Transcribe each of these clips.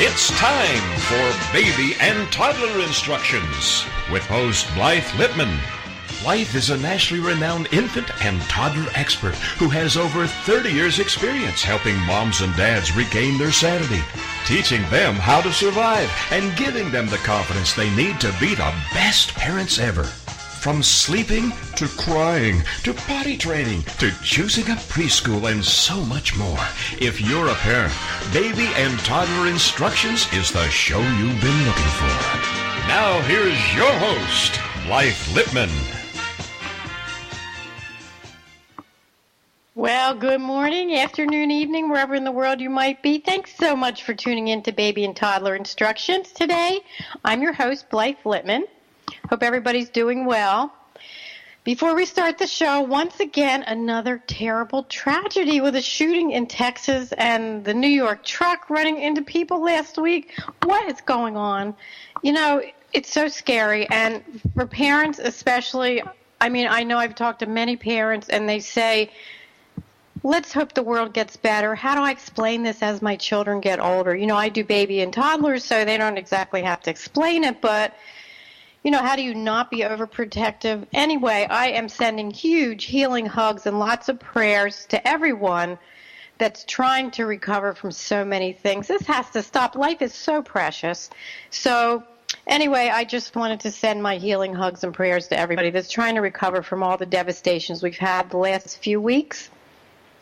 It's time for Baby and Toddler Instructions with host Blythe Lippman. Blythe is a nationally renowned infant and toddler expert who has over 30 years' experience helping moms and dads regain their sanity, teaching them how to survive, and giving them the confidence they need to be the best parents ever. From sleeping to crying to potty training to choosing a preschool and so much more. If you're a parent, Baby and Toddler Instructions is the show you've been looking for. Now here's your host, Blythe Lippman. Well, good morning, afternoon, evening, wherever in the world you might be. Thanks so much for tuning in to Baby and Toddler Instructions today. I'm your host, Blythe Lippman. Hope everybody's doing well. Before we start the show, once again, another terrible tragedy with a shooting in Texas and the New York truck running into people last week. What is going on? You know, it's so scary, and for parents especially, I mean, I know I've talked to many parents, and they say, let's hope the world gets better. How do I explain this as my children get older? You know, I do baby and toddlers, so they don't exactly have to explain it, but you know, how do you not be overprotective? Anyway, I am sending huge healing hugs and lots of prayers to everyone that's trying to recover from so many things. This has to stop. Life is so precious. So anyway, I just wanted to send my healing hugs and prayers to everybody that's trying to recover from all the devastations we've had the last few weeks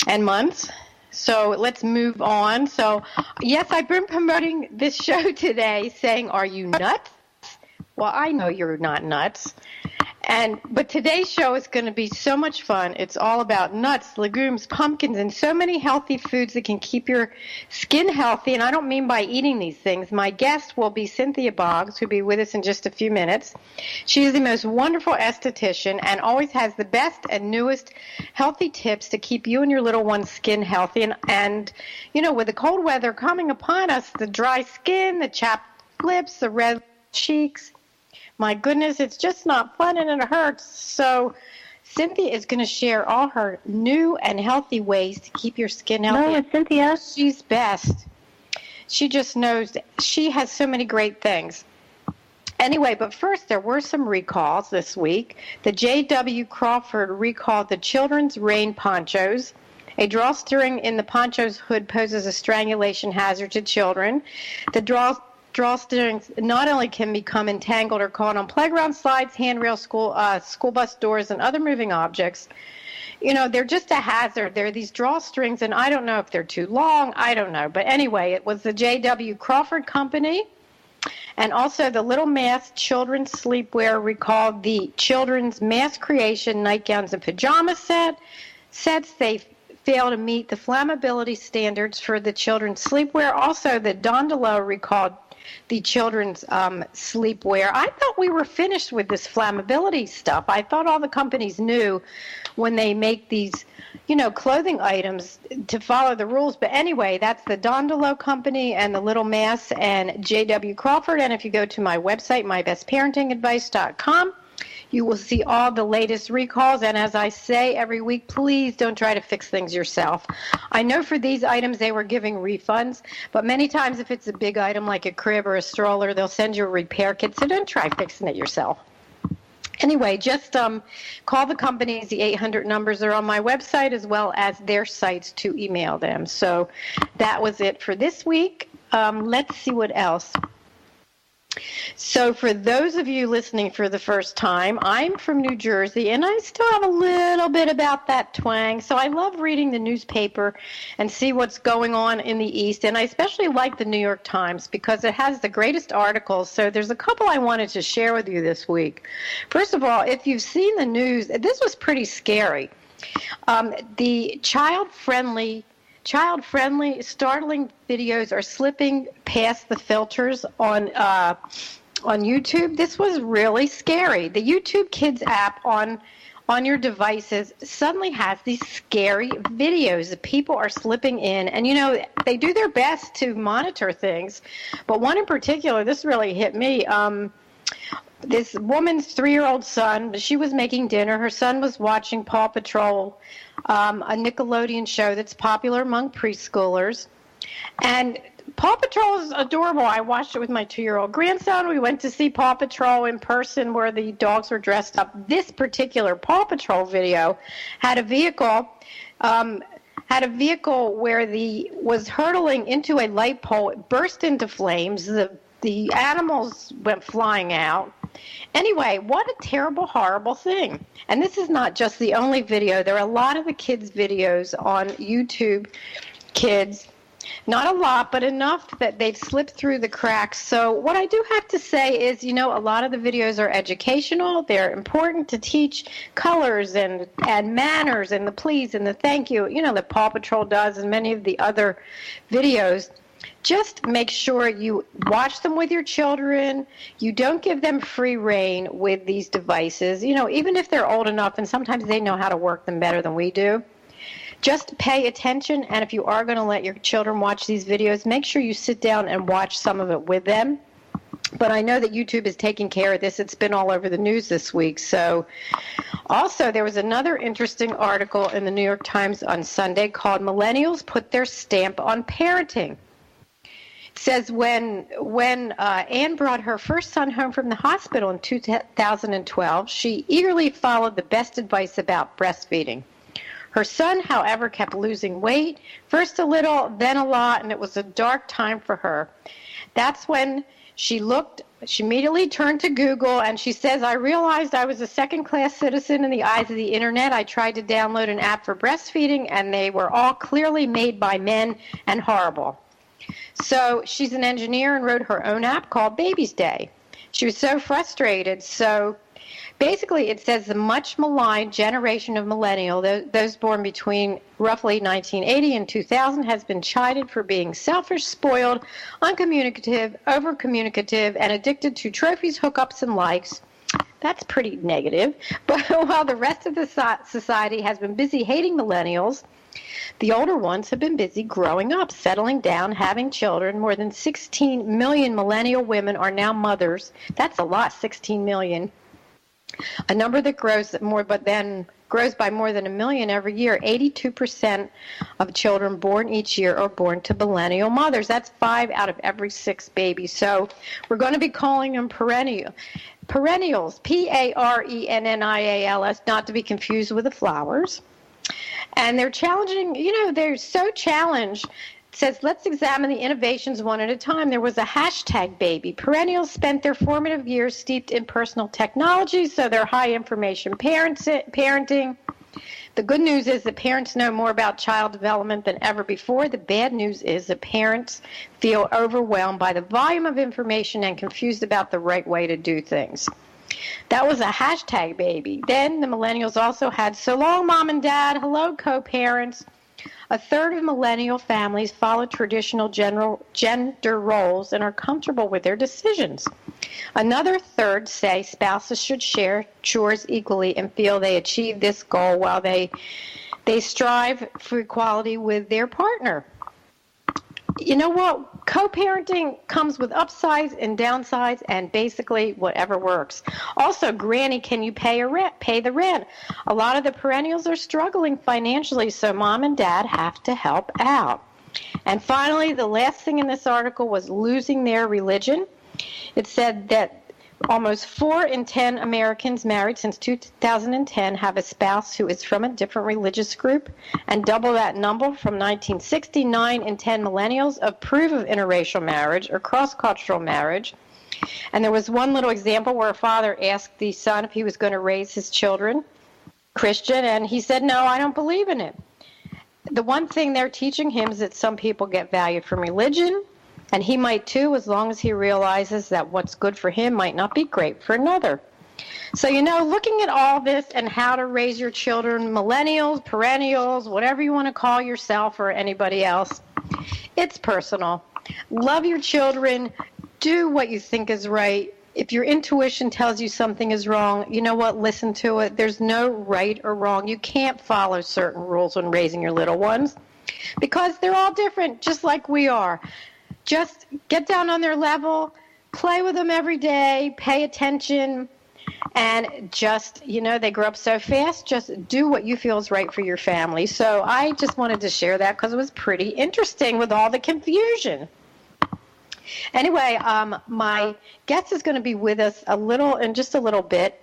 and months. So let's move on. So, yes, I've been promoting this show today saying, are you nuts? Well, I know you're not nuts. But today's show is going to be so much fun. It's all about nuts, legumes, pumpkins, and so many healthy foods that can keep your skin healthy. And I don't mean by eating these things. My guest will be Cynthia Boggs, who'll be with us in just a few minutes. She is the most wonderful esthetician and always has the best and newest healthy tips to keep you and your little one's skin healthy. And you know, with the cold weather coming upon us, the dry skin, the chapped lips, the red cheeks, my goodness, it's just not fun and it hurts. So Cynthia is going to share all her new and healthy ways to keep your skin healthy. No, it's Cynthia. She's best. She just knows. She has so many great things. Anyway, but first, there were some recalls this week. The J.W. Crawford recalled the children's rain ponchos. A drawstring in the poncho's hood poses a strangulation hazard to children. The drawstrings not only can become entangled or caught on playground slides, handrails, school bus doors, and other moving objects. You know, they're just a hazard. They're these drawstrings, and I don't know if they're too long. I don't know. But anyway, it was the J.W. Crawford Company. And also the Little Mass Children's Sleepwear recalled the Children's Mass Creation Nightgowns and Pajama sets. They fail to meet the flammability standards for the children's sleepwear. Also, the Dondolo recalled the children's sleepwear. I thought we were finished with this flammability stuff. I thought all the companies knew when they make these, you know, clothing items to follow the rules. But anyway, that's the Dondolo Company and the Little Mass and J.W. Crawford. And if you go to my website, mybestparentingadvice.com, you will see all the latest recalls. And as I say every week, please don't try to fix things yourself. I know for these items they were giving refunds, but many times if it's a big item like a crib or a stroller, they'll send you a repair kit. So don't try fixing it yourself. Anyway, just call the companies. The 800 numbers are on my website as well as their sites to email them. So that was it for this week. Let's see what else. So for those of you listening for the first time, I'm from New Jersey, and I still have a little bit about that twang. So I love reading the newspaper and see what's going on in the East, and I especially like the New York Times because it has the greatest articles. So there's a couple I wanted to share with you this week. First of all, if you've seen the news, this was pretty scary. The child-friendly, startling videos are slipping past the filters on YouTube. This was really scary. The YouTube Kids app on your devices suddenly has these scary videos that people are slipping in. And, you know, they do their best to monitor things. But one in particular, this really hit me. This woman's 3-year-old son, she was making dinner. Her son was watching Paw Patrol, a Nickelodeon show that's popular among preschoolers. And Paw Patrol is adorable. I watched it with my 2-year-old grandson. We went to see Paw Patrol in person where the dogs were dressed up. This particular Paw Patrol video had a vehicle where was hurtling into a light pole. It burst into flames. The animals went flying out. Anyway, what a terrible, horrible thing. And this is not just the only video. There are a lot of the kids' videos on YouTube Kids. Not a lot, but enough that they've slipped through the cracks. So what I do have to say is, a lot of the videos are educational. They're important to teach colors and manners and the please and the thank you, that Paw Patrol does and many of the other videos. Just make sure you watch them with your children. You don't give them free rein with these devices, even if they're old enough, and sometimes they know how to work them better than we do. Just pay attention, and if you are going to let your children watch these videos, make sure you sit down and watch some of it with them. But I know that YouTube is taking care of this. It's been all over the news this week. So also, there was another interesting article in the New York Times on Sunday called Millennials Put Their Stamp on Parenting. It says when Anne brought her first son home from the hospital in 2012, she eagerly followed the best advice about breastfeeding. Her son, however, kept losing weight, first a little, then a lot, and it was a dark time for her. That's when she immediately turned to Google, and she says, I realized I was a second-class citizen in the eyes of the Internet. I tried to download an app for breastfeeding, and they were all clearly made by men and horrible. So she's an engineer and wrote her own app called Baby's Day. She was so frustrated, so basically, it says the much maligned generation of millennial, those born between roughly 1980 and 2000, has been chided for being selfish, spoiled, uncommunicative, overcommunicative, and addicted to trophies, hookups, and likes. That's pretty negative. But while the rest of the society has been busy hating millennials, the older ones have been busy growing up, settling down, having children. More than 16 million millennial women are now mothers. That's a lot, 16 million. A number that grows by more than 1 million every year. 82% of children born each year are born to millennial mothers. That's 5 out of every 6 babies. So we're going to be calling them perennials, Parennials, not to be confused with the flowers. And they're challenging, they're so challenged. Says, let's examine the innovations one at a time. There was a hashtag baby. Perennials spent their formative years steeped in personal technology, so they're high information parenting. The good news is that parents know more about child development than ever before. The bad news is that parents feel overwhelmed by the volume of information and confused about the right way to do things. That was a hashtag baby. Then the millennials also had, so long, mom and dad, hello, co-parents. A third of millennial families follow traditional gender roles and are comfortable with their decisions. Another third say spouses should share chores equally and feel they achieve this goal while they strive for equality with their partner. You know what? Co-parenting comes with upsides and downsides and basically whatever works. Also, Granny, can you pay the rent? A lot of the perennials are struggling financially, so mom and dad have to help out. And finally, the last thing in this article was losing their religion. It said that almost 4 in 10 Americans married since 2010 have a spouse who is from a different religious group, and double that number from 1960. 9 in 10 millennials approve of interracial marriage or cross-cultural marriage. And there was one little example where a father asked the son if he was going to raise his children Christian, and he said, no, I don't believe in it. The one thing they're teaching him is that some people get value from religion, and he might too, as long as he realizes that what's good for him might not be great for another. So, looking at all this and how to raise your children, millennials, perennials, whatever you want to call yourself or anybody else, it's personal. Love your children. Do what you think is right. If your intuition tells you something is wrong, you know what? Listen to it. There's no right or wrong. You can't follow certain rules when raising your little ones because they're all different, just like we are. Just get down on their level, play with them every day, pay attention, And just, they grow up so fast. Just do what you feel is right for your family. So I just wanted to share that because it was pretty interesting with all the confusion. Anyway, my guest is going to be with us in just a little bit.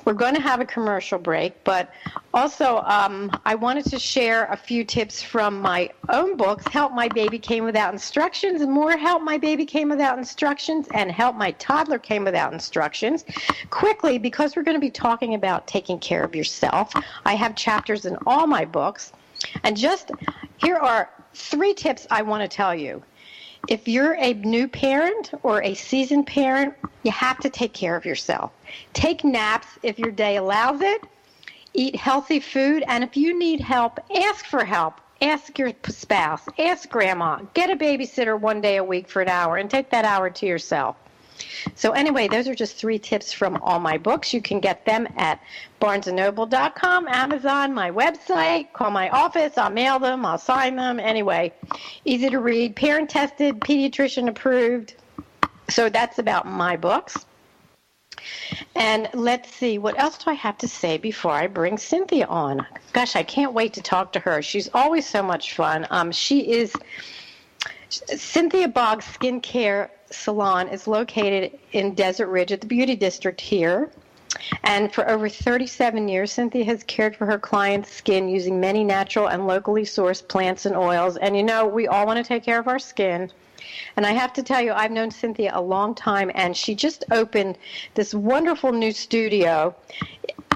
We're going to have a commercial break, but also I wanted to share a few tips from my own books, Help My Baby Came Without Instructions, and more Help My Baby Came Without Instructions, and Help My Toddler Came Without Instructions. Quickly, because we're going to be talking about taking care of yourself, I have chapters in all my books, and here are 3 tips I want to tell you. If you're a new parent or a seasoned parent, you have to take care of yourself. Take naps if your day allows it. Eat healthy food. And if you need help, ask for help. Ask your spouse. Ask grandma. Get a babysitter 1 day a week for an hour and take that hour to yourself. So anyway, those are just 3 tips from all my books. You can get them at barnesandnoble.com, Amazon, my website. Call my office. I'll mail them. I'll sign them. Anyway, easy to read, parent-tested, pediatrician approved. So that's about my books. And let's see, what else do I have to say before I bring Cynthia on? Gosh, I can't wait to talk to her. She's always so much fun. She is Cynthia Boggs Skincare Salon is located in Desert Ridge at the Beauty District here. And for over 37 years, Cynthia has cared for her clients' skin using many natural and locally sourced plants and oils. And we all want to take care of our skin. And I have to tell you, I've known Cynthia a long time, and she just opened this wonderful new studio.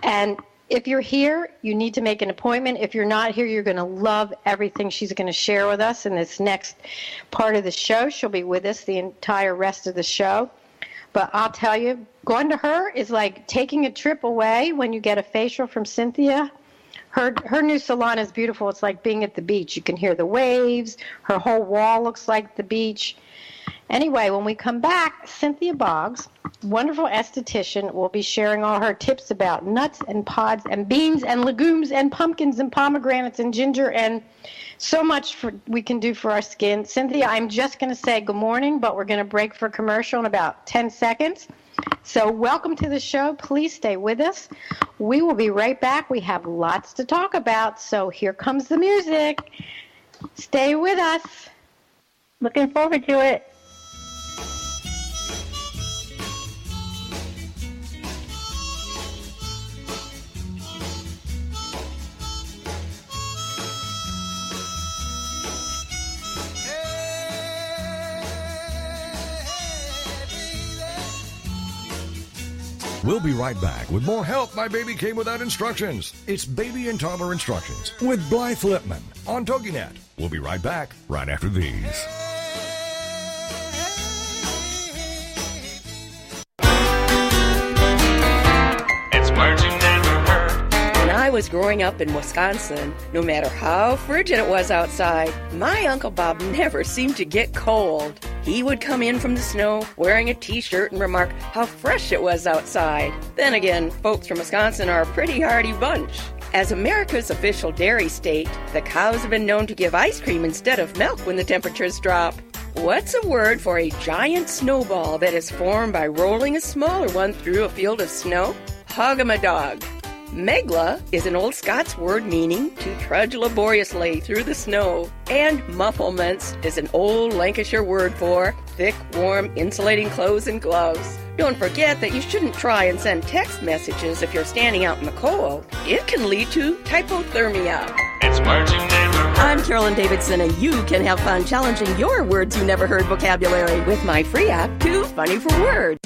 And if you're here, you need to make an appointment. If you're not here, you're going to love everything she's going to share with us in this next part of the show. She'll be with us the entire rest of the show. But I'll tell you, going to her is like taking a trip away when you get a facial from Cynthia. Her new salon is beautiful. It's like being at the beach. You can hear the waves. Her whole wall looks like the beach. Anyway, when we come back, Cynthia Boggs, wonderful esthetician, will be sharing all her tips about nuts and pods and beans and legumes and pumpkins and pomegranates and ginger and so much we can do for our skin. Cynthia, I'm just going to say good morning, but we're going to break for commercial in about 10 seconds. So welcome to the show. Please stay with us. We will be right back. We have lots to talk about, so here comes the music. Stay with us. Looking forward to it. We'll be right back with more Help My Baby Came Without Instructions. It's Baby and Toddler Instructions with Blythe Lipman on TogiNet. We'll be right back right after these. It's words you never heard. When I was growing up in Wisconsin, no matter how frigid it was outside, my Uncle Bob never seemed to get cold. He would come in from the snow wearing a t-shirt and remark how fresh it was outside. Then again, folks from Wisconsin are a pretty hardy bunch. As America's official dairy state, the cows have been known to give ice cream instead of milk when the temperatures drop. What's a word for a giant snowball that is formed by rolling a smaller one through a field of snow? Hog-a-ma-dog. Megla is an old Scots word meaning to trudge laboriously through the snow. And mufflements is an old Lancashire word for thick, warm, insulating clothes and gloves. Don't forget that you shouldn't try and send text messages if you're standing out in the cold. It can lead to hypothermia. It's words you never heard. I'm Carolyn Davidson, and you can have fun challenging your words you never heard vocabulary with my free app, Too Funny for Words.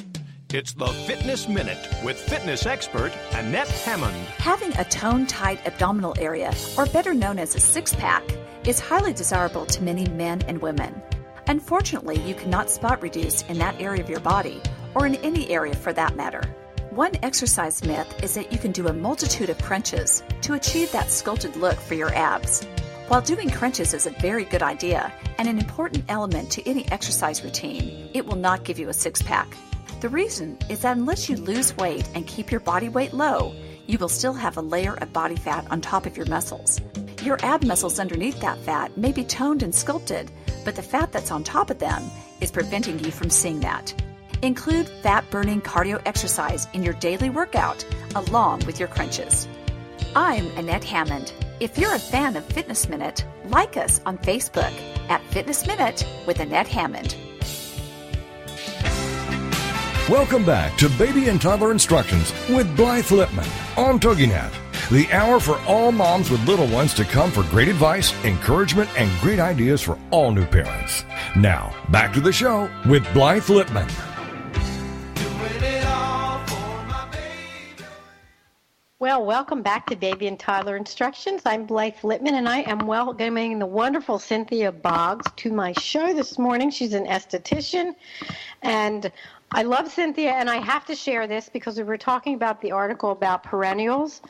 It's the Fitness Minute with fitness expert Annette Hammond. Having a tone-tight abdominal area, or better known as a six-pack, is highly desirable to many men and women. Unfortunately, you cannot spot reduce in that area of your body, or in any area for that matter. One exercise myth is that you can do a multitude of crunches to achieve that sculpted look for your abs. While doing crunches is a very good idea and an important element to any exercise routine, it will not give you a six-pack. The reason is that unless you lose weight and keep your body weight low, you will still have a layer of body fat on top of your muscles. Your ab muscles underneath that fat may be toned and sculpted, but the fat that's on top of them is preventing you from seeing that. Include fat-burning cardio exercise in your daily workout, along with your crunches. I'm Annette Hammond. If you're a fan of Fitness Minute, like us on Facebook at Fitness Minute with Annette Hammond. Welcome back to Baby and Toddler Instructions with Blythe Lipman on TogiNet, the hour for all moms with little ones to come for great advice, encouragement, and great ideas for all new parents. Now, back to the show with Blythe Lipman. Well, welcome back to Baby and Toddler Instructions. I'm Blythe Lipman, and I am welcoming the wonderful Cynthia Boggs to my show this morning. She's an esthetician, and I love Cynthia, and I have to share this because we were talking about the article about perennials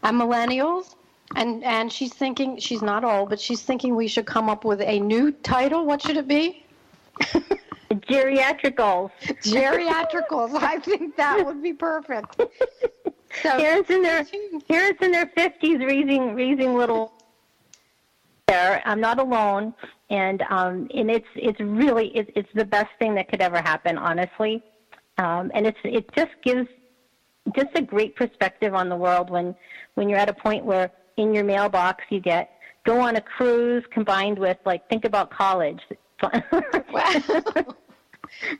and millennials, and she's thinking, she's not old, but she's thinking we should come up with a new title. What should it be? Geriatricals. Geriatricals. I think that would be perfect. So, parents in their 50s raising little. I'm not alone, and it's really the best thing that could ever happen, honestly, and it just gives just a great perspective on the world when you're at a point where in your mailbox you get go on a cruise combined with think about college.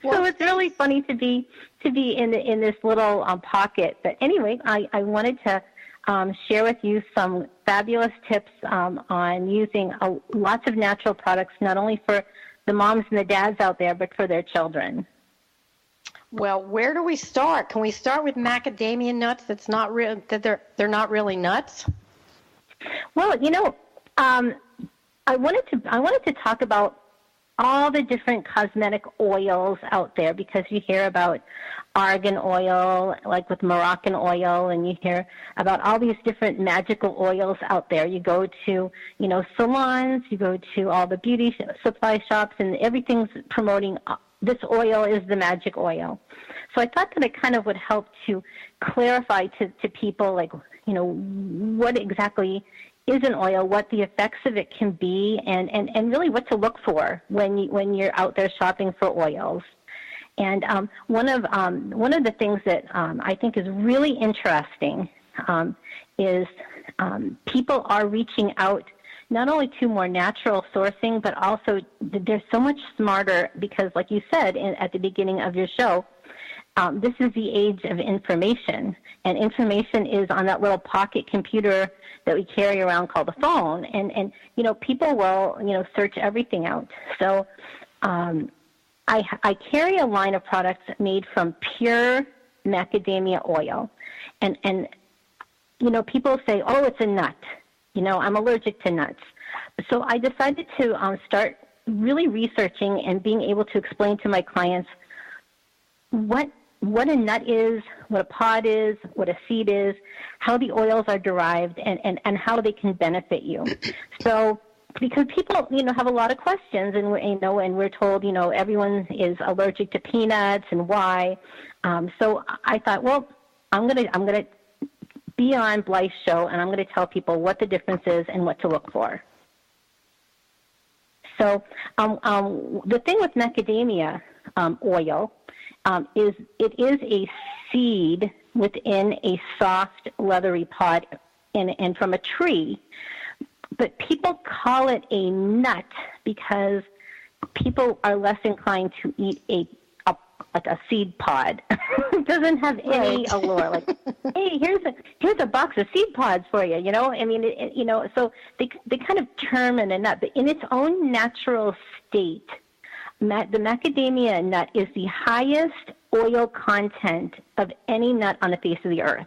So it's really funny to be in this little pocket. But anyway, I wanted to share with you some fabulous tips on using lots of natural products, not only for the moms and the dads out there, but for their children. Well, where do we start? Can we start with macadamia nuts? That's not real. That they're not really nuts. Well, I wanted to talk about all the different cosmetic oils out there, because you hear about argan oil, like with Moroccan oil, and you hear about all these different magical oils out there. You go to, salons, you go to all the beauty supply shops, and everything's promoting this oil is the magic oil. So I thought that it kind of would help to clarify to people, what exactly is an oil, what the effects of it can be, and really what to look for when you're out there shopping for oils. And one of the things that I think is really interesting is people are reaching out not only to more natural sourcing, but also they're so much smarter because, like you said at the beginning of your show, this is the age of information, and information is on that little pocket computer that we carry around called the phone, and people will search everything out. So I carry a line of products made from pure macadamia oil, and people say, oh, it's a nut. I'm allergic to nuts. So I decided to start really researching and being able to explain to my clients what a nut is, what a pod is, what a seed is, how the oils are derived, and how they can benefit you. So, because people, have a lot of questions, and we're told, everyone is allergic to peanuts and why. So I thought, well, I'm gonna be on Blythe's show, and I'm gonna tell people what the difference is and what to look for. So the thing with macadamia oil is it is a seed within a soft, leathery pod and from a tree. But people call it a nut because people are less inclined to eat a seed pod. It doesn't have any allure. Like, hey, here's a box of seed pods for you. I mean, so they kind of term it a nut, but in its own natural state, the macadamia nut is the highest oil content of any nut on the face of the earth,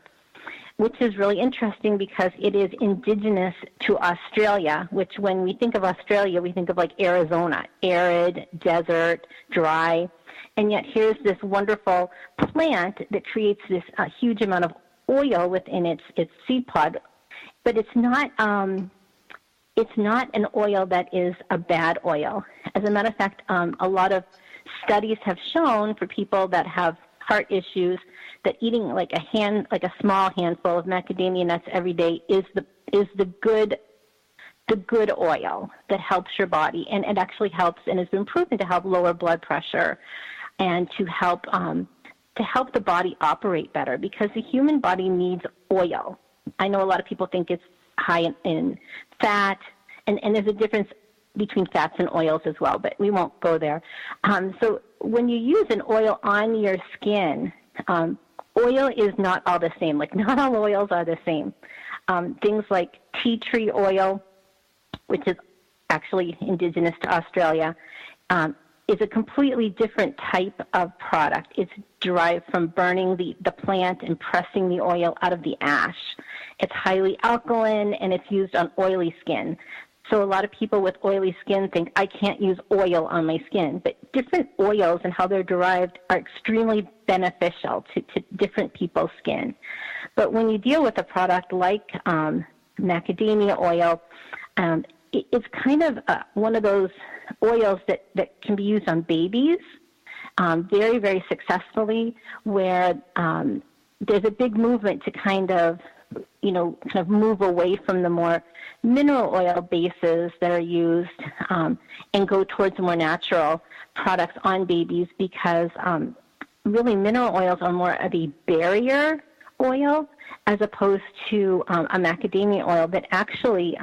which is really interesting because it is indigenous to Australia, which when we think of Australia, we think of like Arizona, arid, desert, dry. And yet here's this wonderful plant that creates this huge amount of oil within its seed pod. But it's not an oil that is a bad oil. As a matter of fact, a lot of studies have shown for people that have heart issues that eating like a small handful of macadamia nuts every day is the good oil that helps your body, and it actually helps and has been proven to help lower blood pressure. and to help the body operate better, because the human body needs oil. I know a lot of people think it's high in fat, and there's a difference between fats and oils as well, but we won't go there. So when you use an oil on your skin, oil is not all the same. Like, not all oils are the same. Things like tea tree oil, which is actually indigenous to Australia, is a completely different type of product. It's derived from burning the plant and pressing the oil out of the ash. It's highly alkaline, and it's used on oily skin. So a lot of people with oily skin think, I can't use oil on my skin. But different oils and how they're derived are extremely beneficial to different people's skin. But when you deal with a product like macadamia oil, it's kind of one of those oils that can be used on babies very, very successfully, where there's a big movement to kind of move away from the more mineral oil bases that are used and go towards more natural products on babies, because really mineral oils are more of a barrier oil as opposed to a macadamia oil that actually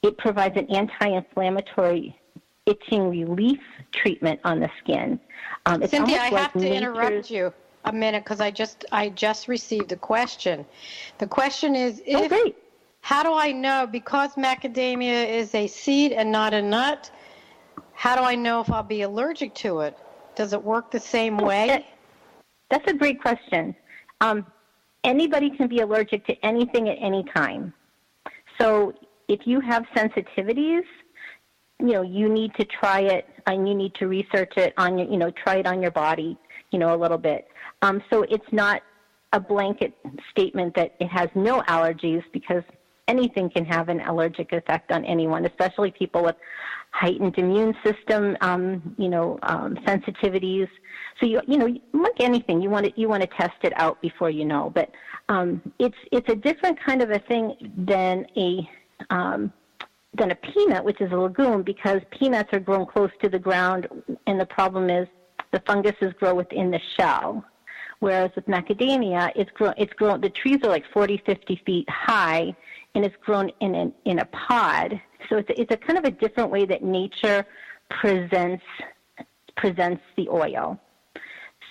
it provides an anti-inflammatory itching relief treatment on the skin. Cynthia, I have to interrupt you a minute, because I just received a question. The question is, how do I know, because macadamia is a seed and not a nut, how do I know if I'll be allergic to it? Does it work the same way? That's a great question. Anybody can be allergic to anything at any time. So if you have sensitivities, you need to try it, and you need to research it on your, try it on your body, a little bit. So it's not a blanket statement that it has no allergies, because anything can have an allergic effect on anyone, especially people with heightened immune system, sensitivities. So like anything, you want to test it out before you know. But it's a different kind of a thing than a peanut, which is a legume, because peanuts are grown close to the ground, and the problem is the funguses grow within the shell. Whereas with macadamia, it's grown. The trees are like 40, 50 feet high, and it's grown in a pod. So it's a kind of a different way that nature presents the oil.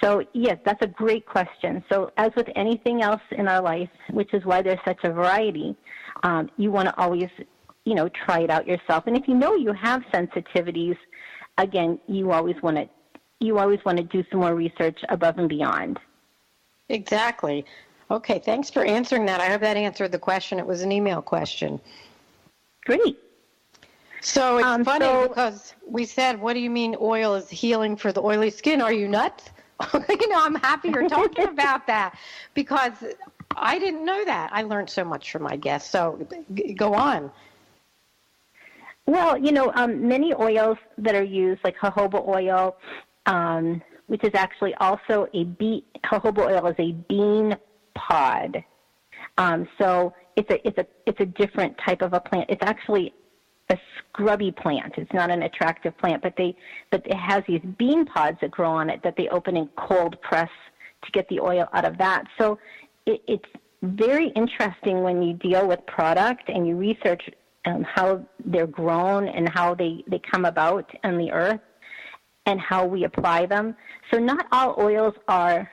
So yes, that's a great question. So as with anything else in our life, which is why there's such a variety, you want to always, try it out yourself. And if you know you have sensitivities, again, you always want to do some more research above and beyond. Exactly. Okay, thanks for answering that. I hope that answered the question. It was an email question. Great. So it's funny because we said, what do you mean oil is healing for the oily skin? Are you nuts? I'm happy you're talking about that, because I didn't know that. I learned so much from my guests. So go on. Well, many oils that are used, like jojoba oil, which is actually also jojoba oil is a bean pod. So it's a different type of a plant. It's actually a scrubby plant. It's not an attractive plant, but it has these bean pods that grow on it that they open and cold press to get the oil out of that. So it's very interesting when you deal with product and you research how they're grown and how they come about on the earth and how we apply them. So not all oils are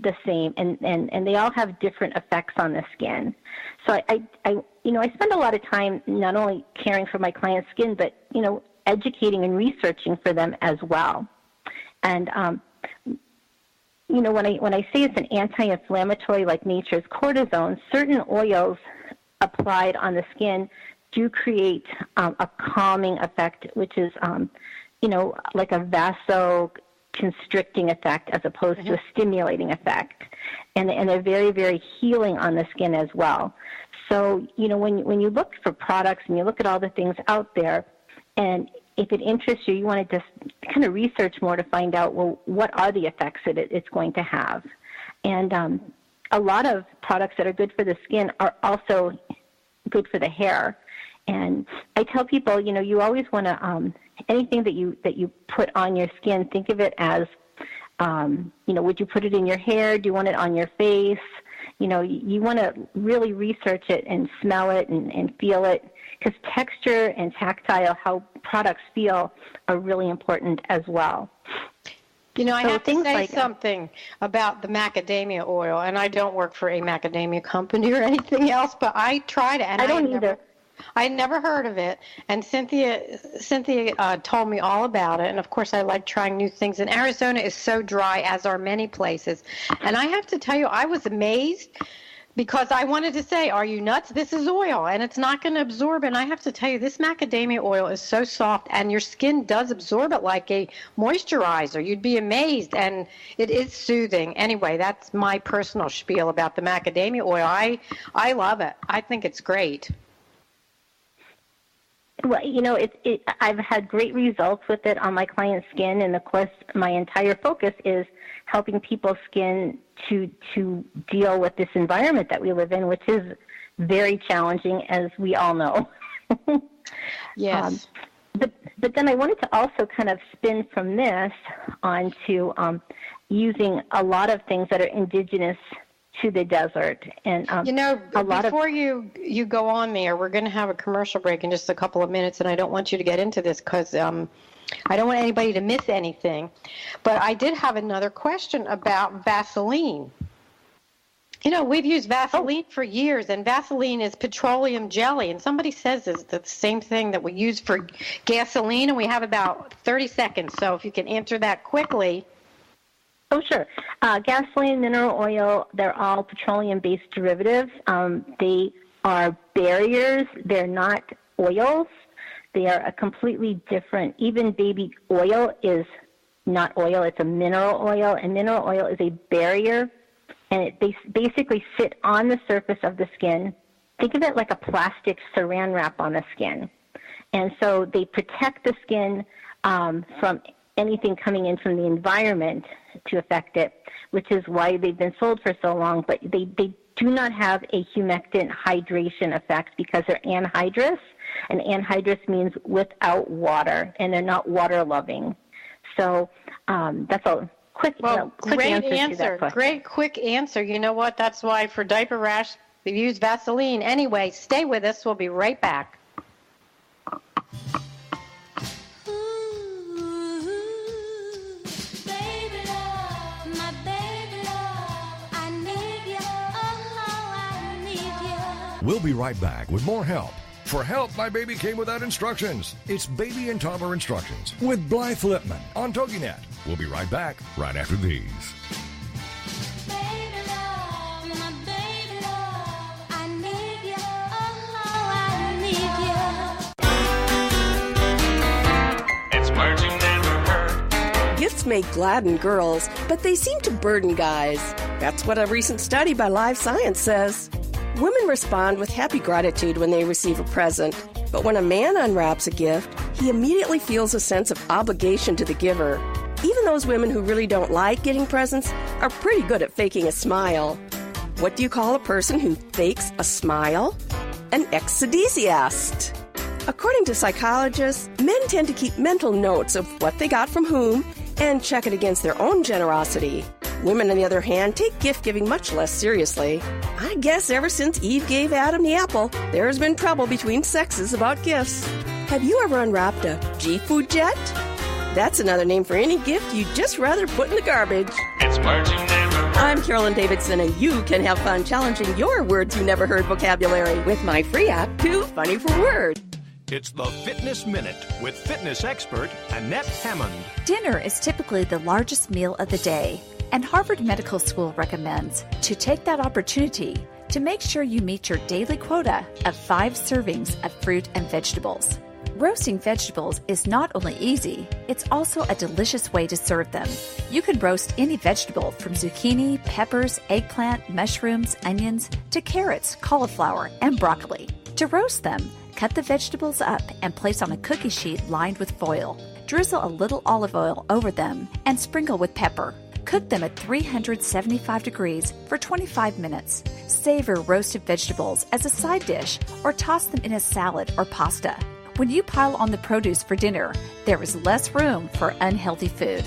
the same, and they all have different effects on the skin. So I spend a lot of time not only caring for my client's skin, but educating and researching for them as well. And when I say it's an anti-inflammatory like nature's cortisone, certain oils applied on the skin do create a calming effect, which is like a vasoconstricting effect as opposed to a stimulating effect. And they're very, very healing on the skin as well. So, when you look for products and you look at all the things out there, and if it interests you, you want to just kind of research more to find out, well, what are the effects that it's going to have? And a lot of products that are good for the skin are also good for the hair. And I tell people, you always want to anything that you put on your skin, think of it as, would you put it in your hair? Do you want it on your face? You want to really research it and smell it and feel it, because texture and tactile, how products feel, are really important as well. I have to say something about the macadamia oil, and I don't work for a macadamia company or anything else, but I tried it, and I don't either. I never heard of it, and Cynthia told me all about it, and of course I like trying new things. And Arizona is so dry, as are many places, and I have to tell you, I was amazed, because I wanted to say, are you nuts? This is oil, and it's not going to absorb. And I have to tell you, this macadamia oil is so soft, and your skin does absorb it like a moisturizer. You'd be amazed, and it is soothing. Anyway, that's my personal spiel about the macadamia oil. I love it. I think it's great. Well, I've had great results with it on my client's skin, and of course, my entire focus is helping people's skin to deal with this environment that we live in, which is very challenging, as we all know. Yes. But then I wanted to also kind of spin from this onto using a lot of things that are indigenous to the desert. And before you go on there, we're going to have a commercial break in just a couple of minutes, and I don't want you to get into this because I don't want anybody to miss anything. But I did have another question about Vaseline. We've used Vaseline for years, and Vaseline is petroleum jelly. And somebody says it's the same thing that we use for gasoline, and we have about 30 seconds. So if you can answer that quickly. Oh, sure. Gasoline, mineral oil, they're all petroleum-based derivatives. They are barriers. They're not oils. They are a completely different. Even baby oil is not oil. It's a mineral oil, and mineral oil is a barrier, and they basically sit on the surface of the skin. Think of it like a plastic saran wrap on the skin. And so they protect the skin from anything coming in from the environment to affect it, which is why they've been sold for so long. But they do not have a humectant hydration effect because they're anhydrous, and anhydrous means without water, and they're not water-loving. So that's a quick great answer to that question. Great quick answer. You know what? That's why for diaper rash, we use Vaseline. Anyway, stay with us. We'll be right back. We'll be right back with more help. For help, my baby came without instructions. It's Baby and Toddler Instructions with Blythe Lipman on TogiNet. We'll be right back right after these. Baby love, my baby love, I need you, I need you. It's merging never hurt. Gifts may gladden girls, but they seem to burden guys. That's what a recent study by Live Science says. Women respond with happy gratitude when they receive a present, but when a man unwraps a gift, he immediately feels a sense of obligation to the giver. Even those women who really don't like getting presents are pretty good at faking a smile. What do you call a person who fakes a smile? An exedesiast. According to psychologists, men tend to keep mental notes of what they got from whom and check it against their own generosity. Women, on the other hand, take gift-giving much less seriously. I guess ever since Eve gave Adam the apple, there's been trouble between sexes about gifts. Have you ever unwrapped a G-Food jet? That's another name for any gift you'd just rather put in the garbage. It's merging never hurt. I'm Carolyn Davidson, and you can have fun challenging your words you never heard vocabulary with my free app, Too Funny for Words. It's the Fitness Minute with fitness expert Annette Hammond. Dinner is typically the largest meal of the day, and Harvard Medical School recommends to take that opportunity to make sure you meet your daily quota of 5 servings of fruit and vegetables. Roasting vegetables is not only easy, it's also a delicious way to serve them. You can roast any vegetable from zucchini, peppers, eggplant, mushrooms, onions, to carrots, cauliflower, and broccoli. To roast them, cut the vegetables up and place on a cookie sheet lined with foil. Drizzle a little olive oil over them and sprinkle with pepper. Cook them at 375 degrees for 25 minutes. Savor roasted vegetables as a side dish or toss them in a salad or pasta. When you pile on the produce for dinner, there is less room for unhealthy food.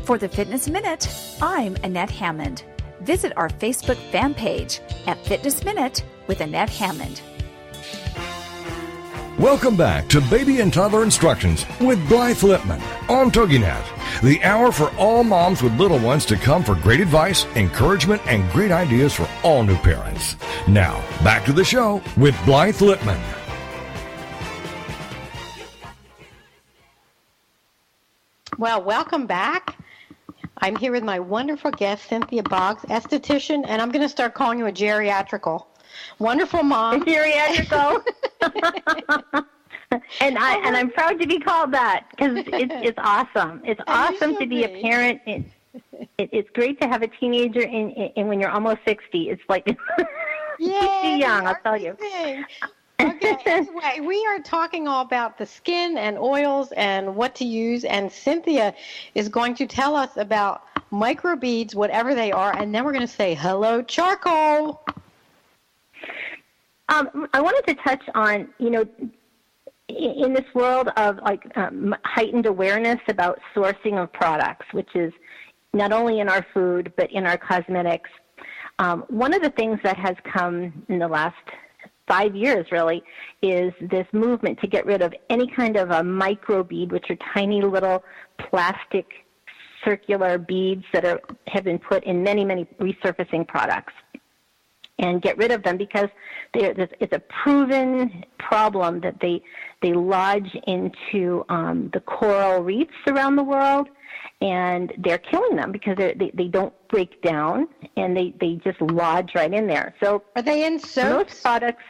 For the Fitness Minute, I'm Annette Hammond. Visit our Facebook fan page at Fitness Minute with Annette Hammond. Welcome back to Baby and Toddler Instructions with Blythe Lipman on TogiNet, the hour for all moms with little ones to come for great advice, encouragement, and great ideas for all new parents. Now, back to the show with Blythe Lipman. Well, welcome back. I'm here with my wonderful guest, Cynthia Boggs, esthetician, and I'm going to start calling you a geriatrical. Wonderful mom. Geriatrical. and I'm proud to be called that because it's awesome. It's awesome to be a parent. It's great to have a teenager, and when you're almost 60, it's like Yay, young, I'll tell you. Okay, anyway, we are talking all about the skin and oils and what to use, and Cynthia is going to tell us about microbeads, whatever they are, and then we're going to say, hello, charcoal. I wanted to touch on, in this world of heightened awareness about sourcing of products, which is not only in our food but in our cosmetics. One of the things that has come in the last 5 years, really, is this movement to get rid of any kind of a microbead, which are tiny little plastic circular beads that have been put in many, many resurfacing products, and get rid of them because it's a proven problem that they lodge into the coral reefs around the world, and they're killing them because they don't break down, and they just lodge right in there. So are they in soaps? Those products.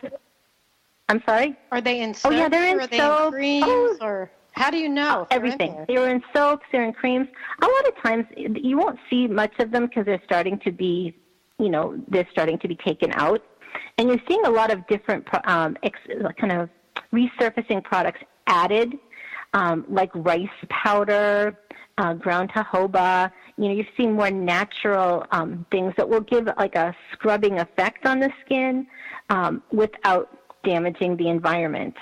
I'm sorry? Are they in soaps? Oh, yeah, they're in soaps. soaps. Are they in creams? Or how do you know? Everything. They're in soaps. They're in creams. A lot of times you won't see much of them because they're starting to be, they're starting to be taken out. And you're seeing a lot of different kind of resurfacing products added, like rice powder, ground jojoba. You're seeing more natural things that will give like a scrubbing effect on the skin without damaging the environment.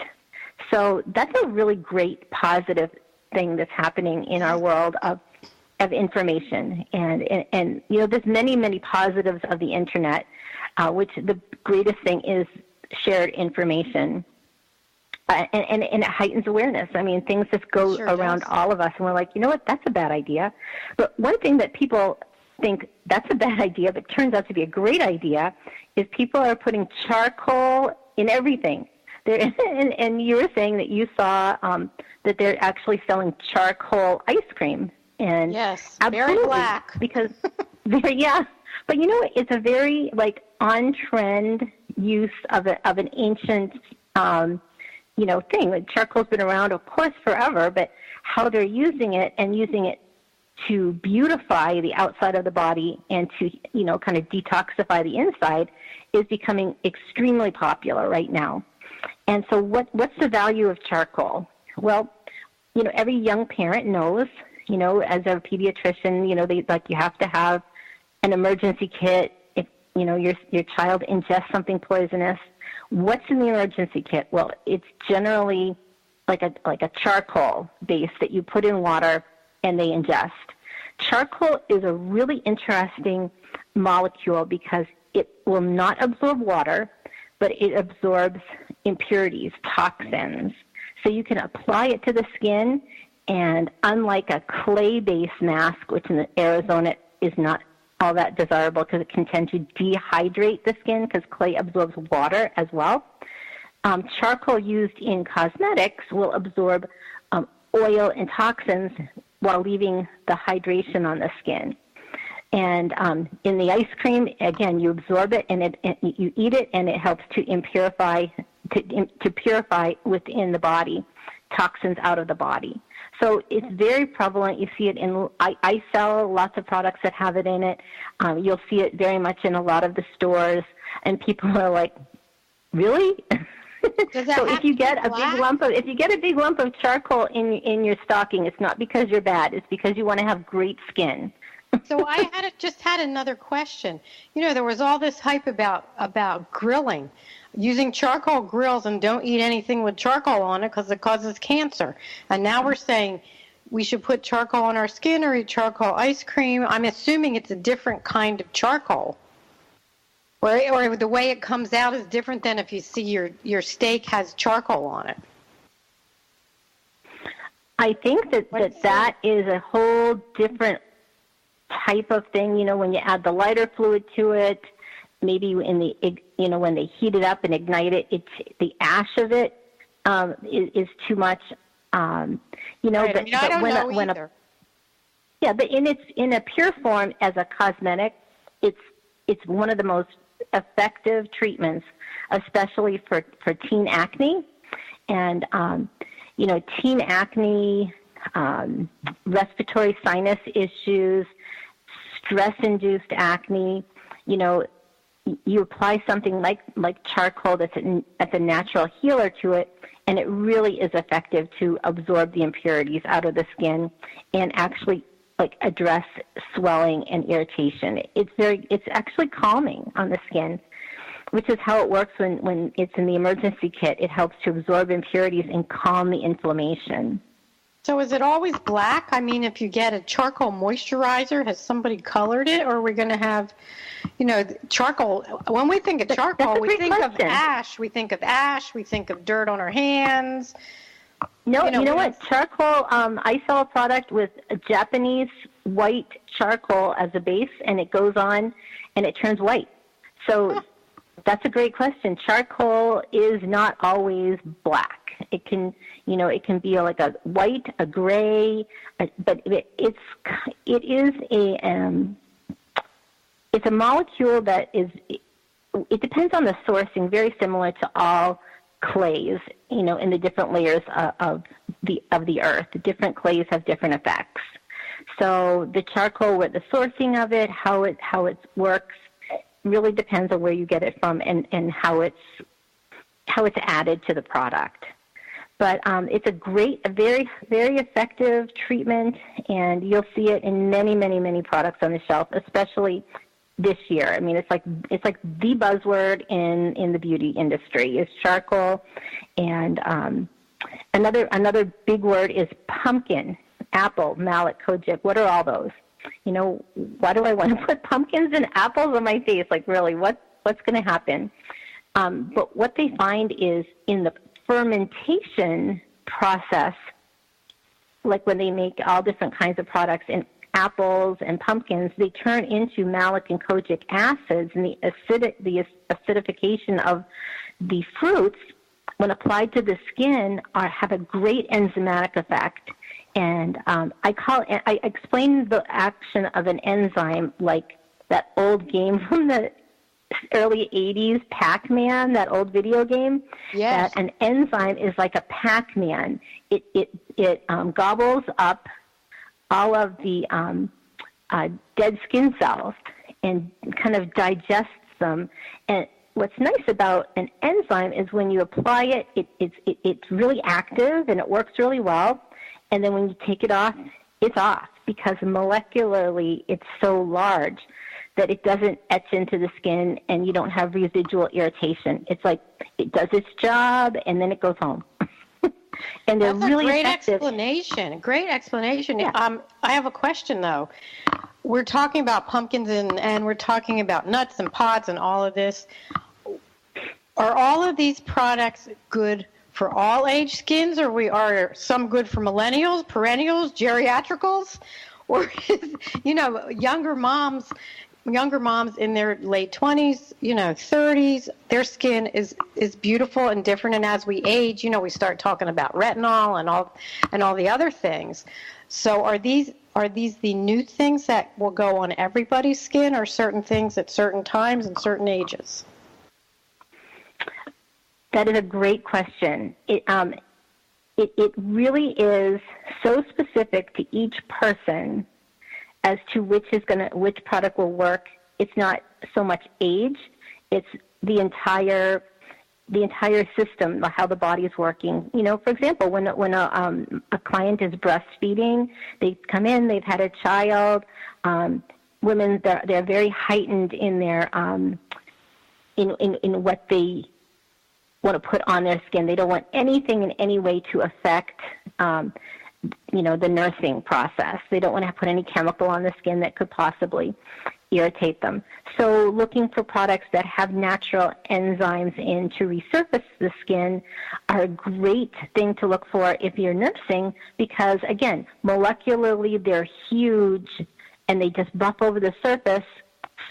So that's a really great positive thing that's happening in our world of information. And there's many, many positives of the internet, which the greatest thing is shared information. And it heightens awareness. I mean, things just go around all of us, and we're like, you know what, that's a bad idea. But one thing that people think that's a bad idea, but turns out to be a great idea, is people are putting charcoal in everything. And you were saying that you saw that they're actually selling charcoal ice cream. And yes, absolutely, very black. Because, but it's a very on-trend use of an ancient thing. Like charcoal's been around, of course, forever, but how they're using it to beautify the outside of the body and to, kind of detoxify the inside is becoming extremely popular right now. And so what's the value of charcoal? Well, every young parent knows, as a pediatrician, you have to have an emergency kit if, your child ingests something poisonous. What's in the emergency kit? Well, it's generally like a charcoal base that you put in water and they ingest. Charcoal is a really interesting molecule because it will not absorb water, but it absorbs impurities, toxins. So you can apply it to the skin, and unlike a clay-based mask, which in Arizona is not all that desirable because it can tend to dehydrate the skin because clay absorbs water as well, charcoal used in cosmetics will absorb oil and toxins while leaving the hydration on the skin. And in the ice cream, again, you absorb it and you eat it, and it helps to purify within the body, toxins out of the body. So it's very prevalent. You see it I sell lots of products that have it in it. You'll see it very much in a lot of the stores, and people are like, really? So if you get a big lump of charcoal in your stocking, it's not because you're bad. It's because you want to have great skin. So I just had another question. There was all this hype about grilling. using charcoal grills and don't eat anything with charcoal on it because it causes cancer. And now we're saying we should put charcoal on our skin or eat charcoal ice cream. I'm assuming it's a different kind of charcoal. Or the way it comes out is different than if you see your steak has charcoal on it. I think that is a whole different type of thing. You know, when you add the lighter fluid to it, maybe when they heat it up and ignite it, it's the ash of it is too much. Right. But I don't know either. But in a pure form as a cosmetic, it's one of the most effective treatments, especially for teen acne. And teen acne, respiratory sinus issues, stress-induced acne, you apply something like charcoal that's a natural healer to it, and it really is effective to absorb the impurities out of the skin and actually address swelling and irritation. It's actually calming on the skin, which is how it works when it's in the emergency kit. It helps to absorb impurities and calm the inflammation. So is it always black? I mean, if you get a charcoal moisturizer, has somebody colored it, or are we going to have, charcoal? When we think of charcoal, we think of ash. We think of ash. We think of dirt on our hands. No, you know what? Charcoal, I sell a product with a Japanese white charcoal as a base, and it goes on, and it turns white. So that's a great question. Charcoal is not always black. It can be like a white, a gray, but it's a molecule that is. It depends on the sourcing. Very similar to all clays, in the different layers of the earth. The different clays have different effects. So the charcoal, with the sourcing of it, how it works, really depends on where you get it from and how it's added to the product. But it's a very, very effective treatment, and you'll see it in many, many, many products on the shelf, especially this year. I mean, it's like the buzzword in the beauty industry is charcoal, and another big word is pumpkin, apple, mallet, kojic. What are all those? Why do I want to put pumpkins and apples on my face? Like, really, what's going to happen? But what they find is in the fermentation process, like when they make all different kinds of products in apples and pumpkins, they turn into malic and kojic acids, and the acidification of the fruits, when applied to the skin, have a great enzymatic effect. And I explain the action of an enzyme like that old game from the early 80s, Pac-Man, that old video game. Yes. That an enzyme is like a Pac-Man. It gobbles up all of the dead skin cells and kind of digests them. And what's nice about an enzyme is when you apply it, it's really active and it works really well. And then when you take it off, it's off because molecularly it's so large that it doesn't etch into the skin and you don't have residual irritation. It's like it does its job and then it goes home. And they're That's really a great effective. explanation. Great explanation. Yeah. I have a question, though. We're talking about pumpkins and we're talking about nuts and pods and all of this. Are all of these products good for all age skins, or are some good for millennials, perennials, geriatricals, or younger moms in their late 20s, 30s, their skin is beautiful and different, and as we age, we start talking about retinol and all the other things. So are these the new things that will go on everybody's skin, or certain things at certain times and certain ages? That is a great question. It really is so specific to each person as to which product will work. It's not so much age; it's the entire system, how the body is working. For example, when a client is breastfeeding, they come in, they've had a child. Women, they're very heightened in their in what they want to put on their skin. They don't want anything in any way to affect, the nursing process. They don't want to put any chemical on the skin that could possibly irritate them. So looking for products that have natural enzymes in to resurface the skin are a great thing to look for if you're nursing, because, again, molecularly they're huge and they just buff over the surface,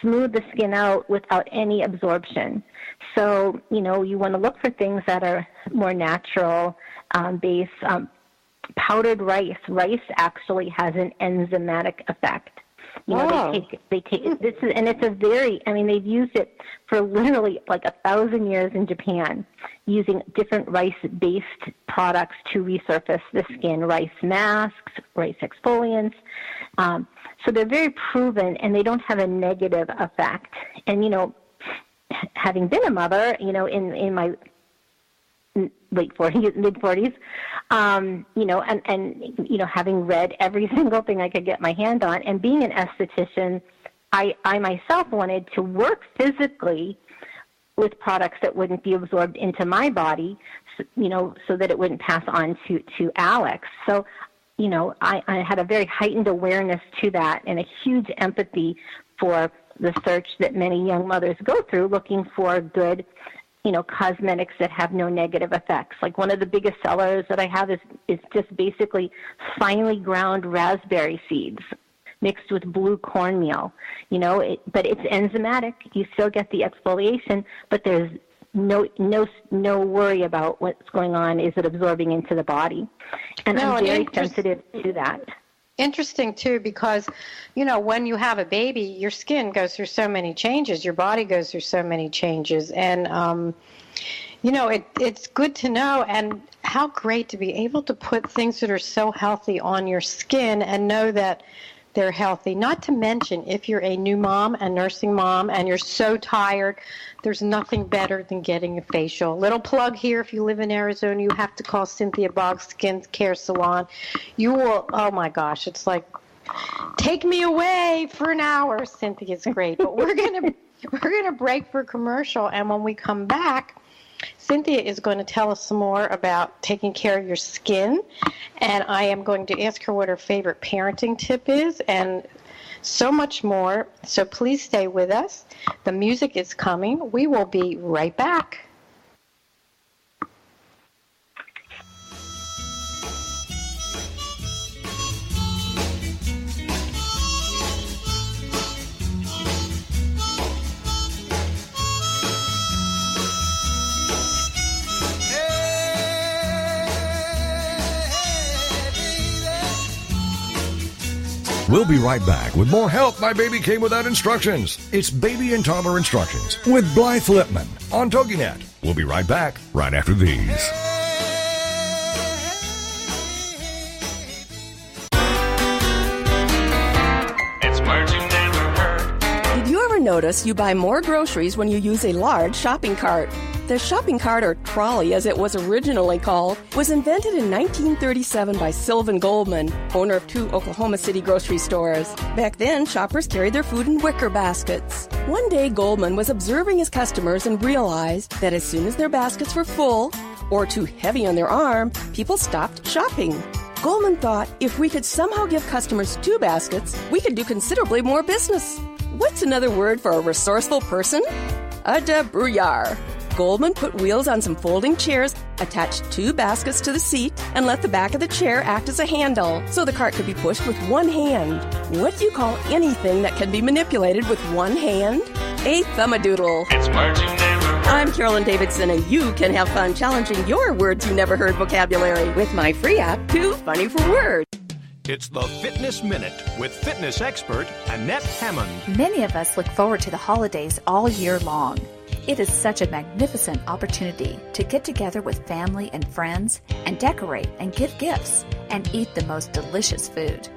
smooth the skin out without any absorption. So, you want to look for things that are more natural based. Powdered rice. Rice actually has an enzymatic effect. They take this is, and it's a very, they've used it for literally like 1,000 years in Japan, using different rice-based products to resurface the skin, rice masks, rice exfoliants. So they're very proven, and they don't have a negative effect. And, having been a mother, in my late 40s, mid 40s, having read every single thing I could get my hand on, and being an esthetician, I myself wanted to work physically with products that wouldn't be absorbed into my body, so that it wouldn't pass on to Alex. So, I had a very heightened awareness to that and a huge empathy for the search that many young mothers go through, looking for good cosmetics that have no negative effects. Like one of the biggest sellers that I have is just basically finely ground raspberry seeds mixed with blue cornmeal. But it's enzymatic. You still get the exfoliation, but there's no worry about what's going on. Is it absorbing into the body? And I'm very sensitive to that. Interesting, too, because, when you have a baby, your skin goes through so many changes. Your body goes through so many changes. And, it's good to know, and how great to be able to put things that are so healthy on your skin and know that they're healthy. Not to mention, if you're a new mom, a nursing mom, and you're so tired, there's nothing better than getting a facial. Little plug here, if you live in Arizona, you have to call Cynthia Boggs Skin Care Salon. You will, oh my gosh, it's like, take me away for an hour. Cynthia's great. But we're gonna break for a commercial, and when we come back, Cynthia is going to tell us some more about taking care of your skin, and I am going to ask her what her favorite parenting tip is, and so much more. So please stay with us. The music is coming. We will be right back. We'll be right back with more Help My Baby Came Without Instructions. It's Baby and Toddler Instructions with Blythe Lipman on TogiNet. We'll be right back right after these. It's words you never heard. Did you ever notice you buy more groceries when you use a large shopping cart? The shopping cart, or trolley as it was originally called, was invented in 1937 by Sylvan Goldman, owner of 2 Oklahoma City grocery stores. Back then, shoppers carried their food in wicker baskets. One day, Goldman was observing his customers and realized that as soon as their baskets were full or too heavy on their arm, people stopped shopping. Goldman thought if we could somehow give customers 2 baskets, we could do considerably more business. What's another word for a resourceful person? A debrouillard. Goldman put wheels on some folding chairs, attached 2 baskets to the seat, and let the back of the chair act as a handle so the cart could be pushed with one hand. What do you call anything that can be manipulated with one hand? A thumbadoodle. It's words you never heard. I'm Carolyn Davidson, and you can have fun challenging your words you never heard vocabulary with my free app, Too Funny for Words. It's the Fitness Minute with fitness expert Annette Hammond. Many of us look forward to the holidays all year long. It is such a magnificent opportunity to get together with family and friends and decorate and give gifts and eat the most delicious food.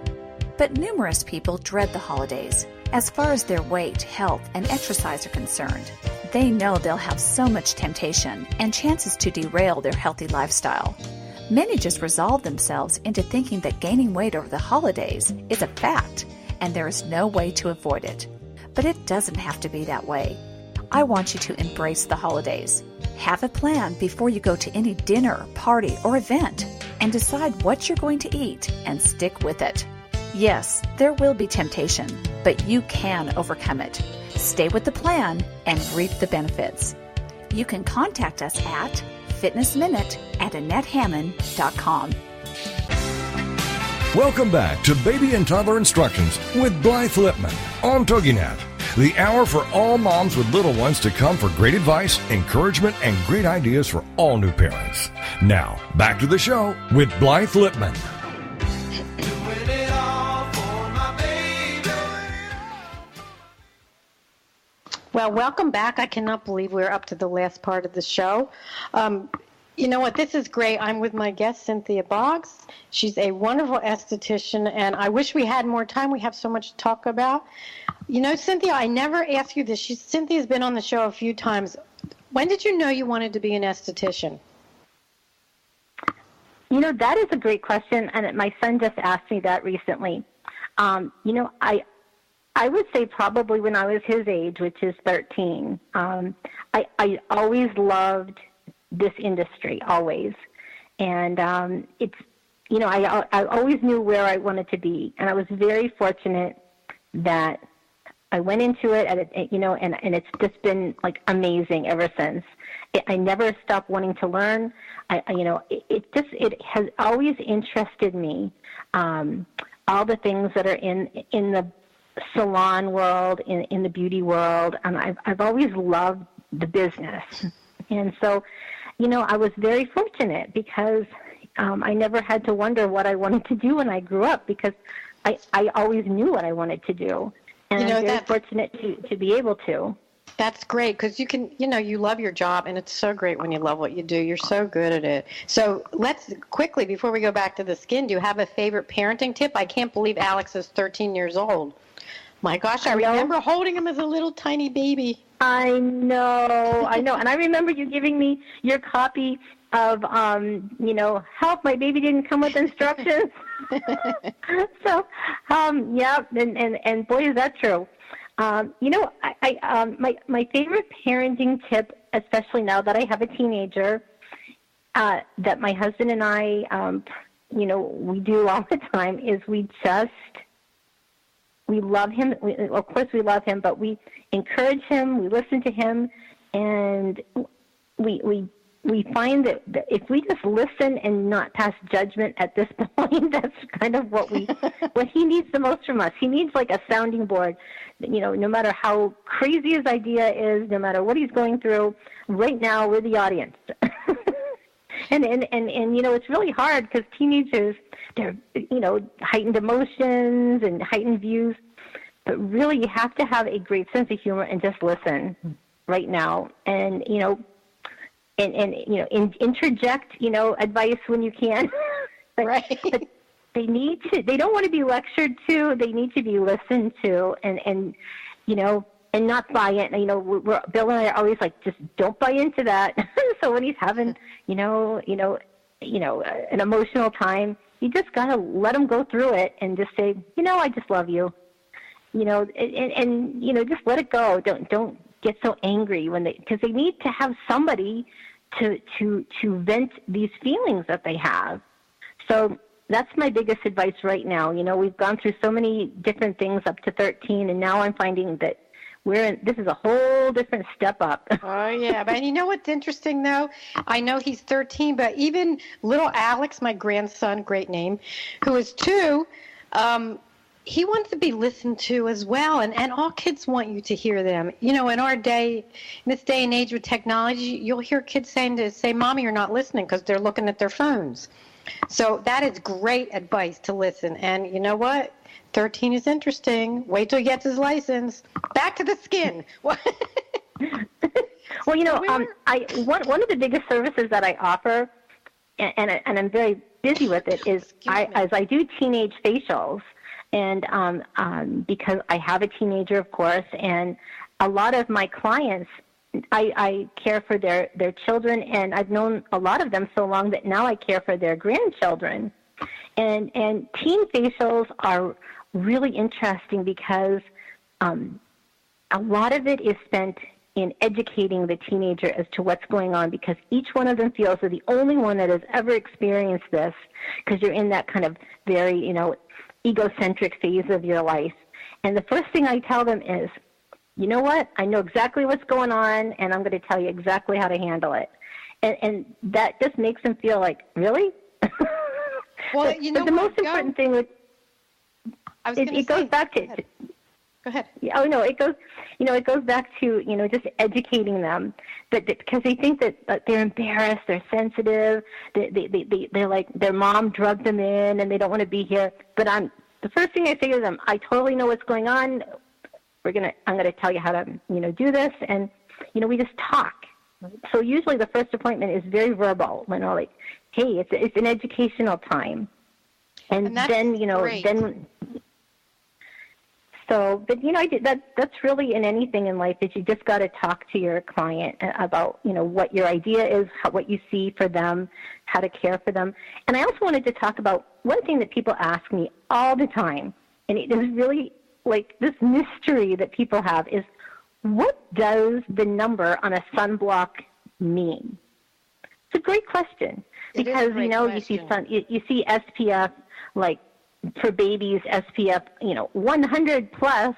But numerous people dread the holidays. As far as their weight, health, and exercise are concerned, they know they'll have so much temptation and chances to derail their healthy lifestyle. Many just resolve themselves into thinking that gaining weight over the holidays is a fact and there is no way to avoid it. But it doesn't have to be that way. I want you to embrace the holidays. Have a plan before you go to any dinner, party, or event, and decide what you're going to eat and stick with it. Yes, there will be temptation, but you can overcome it. Stay with the plan and reap the benefits. You can contact us at fitnessminute@AnnetteHammond.com. Welcome back to Baby and Toddler Instructions with Blythe Lipman on TogiNet, the hour for all moms with little ones to come for great advice, encouragement, and great ideas for all new parents. Now, back to the show with Blythe Lipman. Well, welcome back. I cannot believe we're up to the last part of the show. You know what? This is great. I'm with my guest, Cynthia Boggs. She's a wonderful esthetician, and I wish we had more time. We have so much to talk about. You know, Cynthia, I never asked you this. Cynthia's been on the show a few times. When did you know you wanted to be an esthetician? You know, that is a great question, and my son just asked me that recently. You know, I would say probably when I was his age, which is 13. I always loved this industry, always. And it's, you know, I always knew where I wanted to be. And I was very fortunate that I went into it, you know, and it's just been, like, amazing ever since. I never stopped wanting to learn. You know, it has always interested me, all the things that are in the salon world, in the beauty world, and I've always loved the business. And so, you know, I was very fortunate because I never had to wonder what I wanted to do when I grew up because I always knew what I wanted to do. And I'm very fortunate to be able to. That's great because you can, you know, you love your job, and it's so great when you love what you do. You're so good at it. So let's quickly, before we go back to the skin, do you have a favorite parenting tip? I can't believe Alex is 13 years old. My gosh, I remember holding him as a little tiny baby. I know. And I remember you giving me your copy of, you know, help, my baby didn't come with instructions. So, yeah, and boy, is that true. You know, my favorite parenting tip, especially now that I have a teenager, that my husband and I, you know, we do all the time is we love him. Of course we love him, but we encourage him, we listen to him, and we find that if we just listen and not pass judgment at this point, that's kind of what he needs the most from us. He needs like a sounding board. You know, no matter how crazy his idea is, no matter what he's going through, right now we're the audience. And you know, it's really hard because teenagers, they're, you know, heightened emotions and heightened views. But really, you have to have a great sense of humor and just listen right now. And, you know, and you know, interject, you know, advice when you can. Right. But they don't want to be lectured to. They need to be listened to and you know, and not buy it. You know, Bill and I are always like, just don't buy into that. So when he's having, an emotional time, you just got to let him go through it and just say, you know, I just love you. You know, and you know, just let it go. Don't get so angry because they need to have somebody to vent these feelings that they have. So that's my biggest advice right now. You know, we've gone through so many different things up to 13, and now I'm finding that this is a whole different step up. Oh, yeah. But you know what's interesting, though? I know he's 13, but even little Alex, my grandson, great name, who is 2, he wants to be listened to as well. And all kids want you to hear them. You know, in this day and age with technology, you'll hear kids say, Mommy, you're not listening because they're looking at their phones. So that is great advice to listen. And you know what? 13 is interesting. Wait till he gets his license. Back to the skin. Well, you know, one of the biggest services that I offer, and I'm very busy with it, is as I do teenage facials, and because I have a teenager, of course, and a lot of my clients, I care for their children, and I've known a lot of them so long that now I care for their grandchildren. And teen facials are really interesting because a lot of it is spent in educating the teenager as to what's going on, because each one of them feels they're the only one that has ever experienced this, because you're in that kind of very, egocentric phase of your life. And the first thing I tell them is, you know what? I know exactly what's going on, and I'm going to tell you exactly how to handle it. And that just makes them feel like, really? Well, but the most important thing with it goes back to. Go ahead. Oh no, it goes back to just educating them, because they think that they're embarrassed, they're sensitive, they're like their mom drugged them in and they don't want to be here. But the first thing I say to them, I totally know what's going on. I'm gonna tell you how to do this, and we just talk. So usually the first appointment is very verbal, like, hey, it's an educational time, and then great. then. So, but that's really in anything in life, is you just got to talk to your client about what your idea is, what you see for them, how to care for them. And I also wanted to talk about one thing that people ask me all the time, and it is really like this mystery that people have, is what does the number on a sunblock mean? It's a great question, because you see SPF, like, for babies, SPF, 100 plus,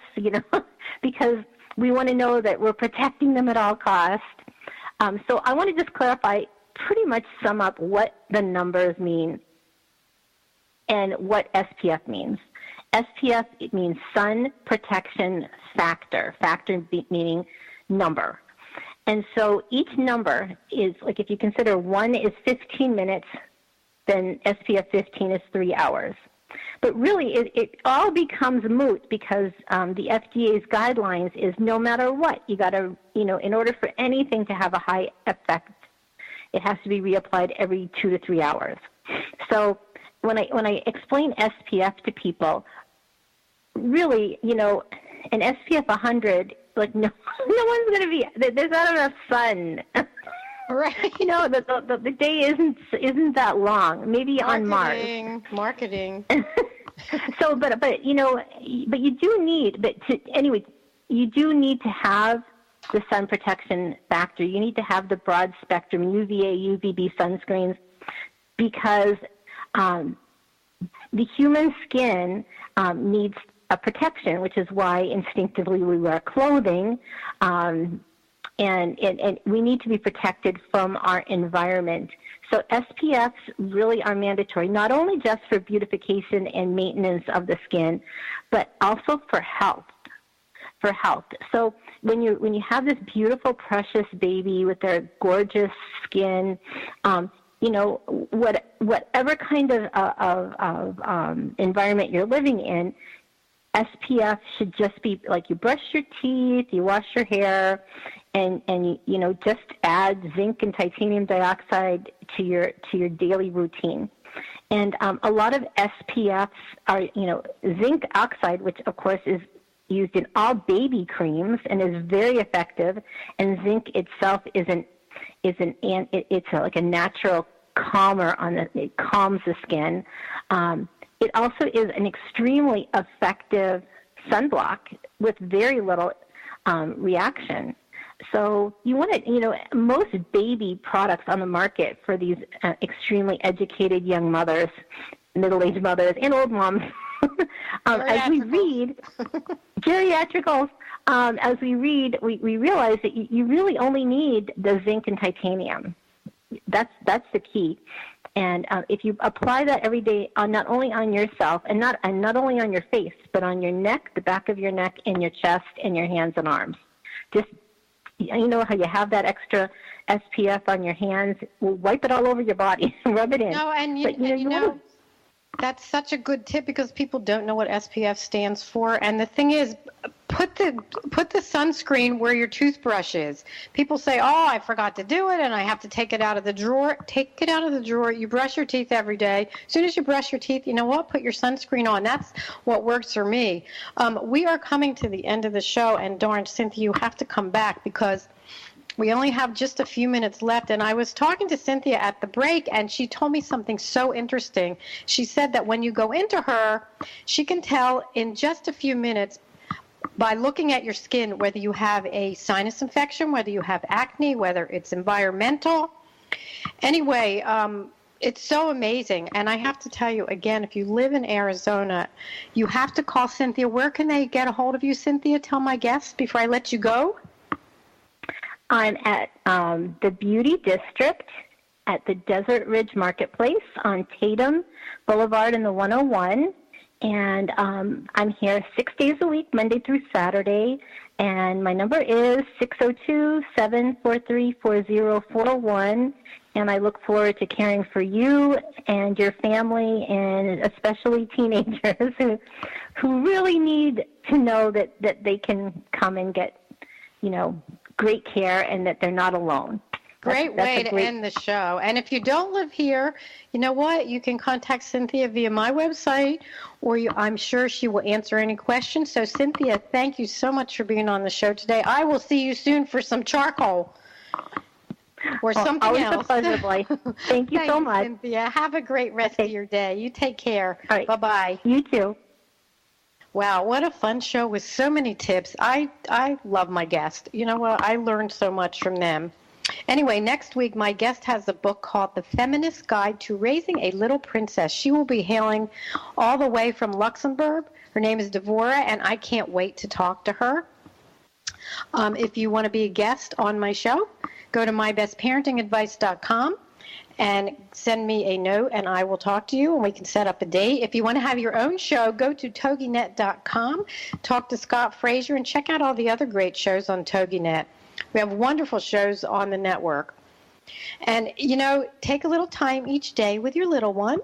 because we want to know that we're protecting them at all costs. So I want to just clarify, pretty much sum up what the numbers mean and what SPF means. SPF, it means sun protection factor, meaning number. And so each number is, like, if you consider 1 is 15 minutes, then SPF 15 is 3 hours. But really, it all becomes moot, because the FDA's guidelines is no matter what, you got to, in order for anything to have a high effect, it has to be reapplied every 2 to 3 hours. So when I explain SPF to people, really, an SPF 100, like, no one's going to be, there's not enough sun. Right. The day isn't that long. Maybe on Mars. Marketing. So, but you do need, you do need to have the sun protection factor. You need to have the broad spectrum UVA, UVB sunscreens, because the human skin needs a protection, which is why instinctively we wear clothing. And we need to be protected from our environment. So SPFs really are mandatory, not only just for beautification and maintenance of the skin, but also for health. So when you have this beautiful, precious baby with their gorgeous skin, whatever kind of environment you're living in, SPF should just be like, you brush your teeth, you wash your hair, and just add zinc and titanium dioxide to your daily routine. And a lot of SPFs are, zinc oxide, which of course is used in all baby creams and is very effective. And zinc itself it's like a natural calmer it calms the skin. It also is an extremely effective sunblock with very little reaction. So you want to, most baby products on the market for these extremely educated young mothers, middle-aged mothers, and old moms, as we read, geriatricals, as we read, we realize that you really only need the zinc and titanium. That's the key. And if you apply that every day, not only on yourself, and not only on your face, but on your neck, the back of your neck, and your chest, and your hands and arms, just, how you have that extra SPF on your hands, wipe it all over your body, rub it in. No, and that's such a good tip, because people don't know what SPF stands for. And the thing is, put the sunscreen where your toothbrush is. People say, oh, I forgot to do it and I have to take it out of the drawer. Take it out of the drawer. You brush your teeth every day. As soon as you brush your teeth, you know what? Put your sunscreen on. That's what works for me. We are coming to the end of the show, and darn, Cynthia, you have to come back, because we only have just a few minutes left. And I was talking to Cynthia at the break, and she told me something so interesting. She said that when you go into her, she can tell in just a few minutes by looking at your skin, whether you have a sinus infection, whether you have acne, whether it's environmental. Anyway, it's so amazing. And I have to tell you, again, if you live in Arizona, you have to call Cynthia. Where can they get a hold of you, Cynthia? Tell my guests before I let you go. I'm at the Beauty District at the Desert Ridge Marketplace on Tatum Boulevard in the 101. And I'm here 6 days a week, Monday through Saturday. And my number is 602-743-4041. And I look forward to caring for you and your family, and especially teenagers who really need to know that they can come and get, great care, and that they're not alone. Great way to end the show. And if you don't live here, you know what? You can contact Cynthia via my website, or I'm sure she will answer any questions. So, Cynthia, thank you so much for being on the show today. I will see you soon for some charcoal or something always else. A pleasure, Blythe. Thank you so much. Cynthia. Have a great rest of your day. You take care. All right. Bye-bye. You too. Wow, what a fun show with so many tips. I love my guest. You know what? I learned so much from them. Anyway, next week, my guest has a book called The Feminist Guide to Raising a Little Princess. She will be hailing all the way from Luxembourg. Her name is Devorah, and I can't wait to talk to her. If you want to be a guest on my show, go to mybestparentingadvice.com and send me a note, and I will talk to you, and we can set up a date. If you want to have your own show, go to TogiNet.com, talk to Scott Frazier, and check out all the other great shows on TogiNet. We have wonderful shows on the network. And, take a little time each day with your little one,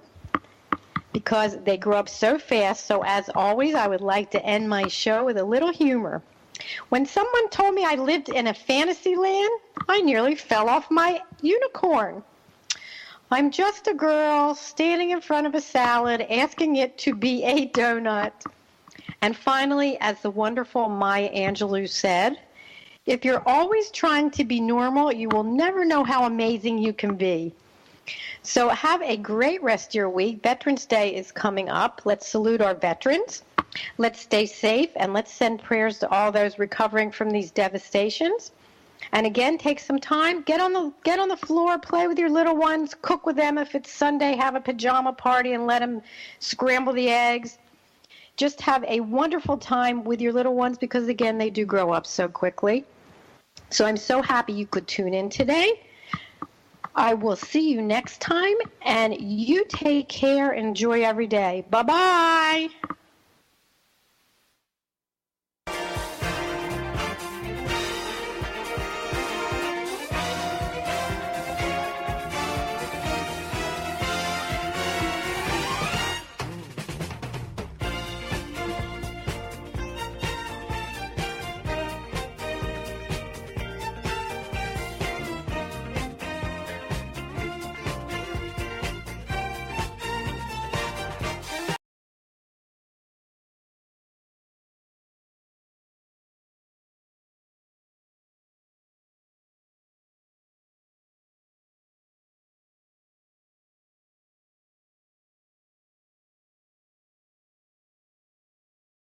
because they grow up so fast. So, as always, I would like to end my show with a little humor. When someone told me I lived in a fantasy land, I nearly fell off my unicorn. I'm just a girl standing in front of a salad, asking it to be a donut. And finally, as the wonderful Maya Angelou said, if you're always trying to be normal, you will never know how amazing you can be. So have a great rest of your week. Veterans Day is coming up. Let's salute our veterans. Let's stay safe, and let's send prayers to all those recovering from these devastations. And again, take some time. Get on the floor, play with your little ones, cook with them. If it's Sunday, have a pajama party and let them scramble the eggs. Just have a wonderful time with your little ones, because, again, they do grow up so quickly. So I'm so happy you could tune in today. I will see you next time, and you take care and enjoy every day. Bye-bye.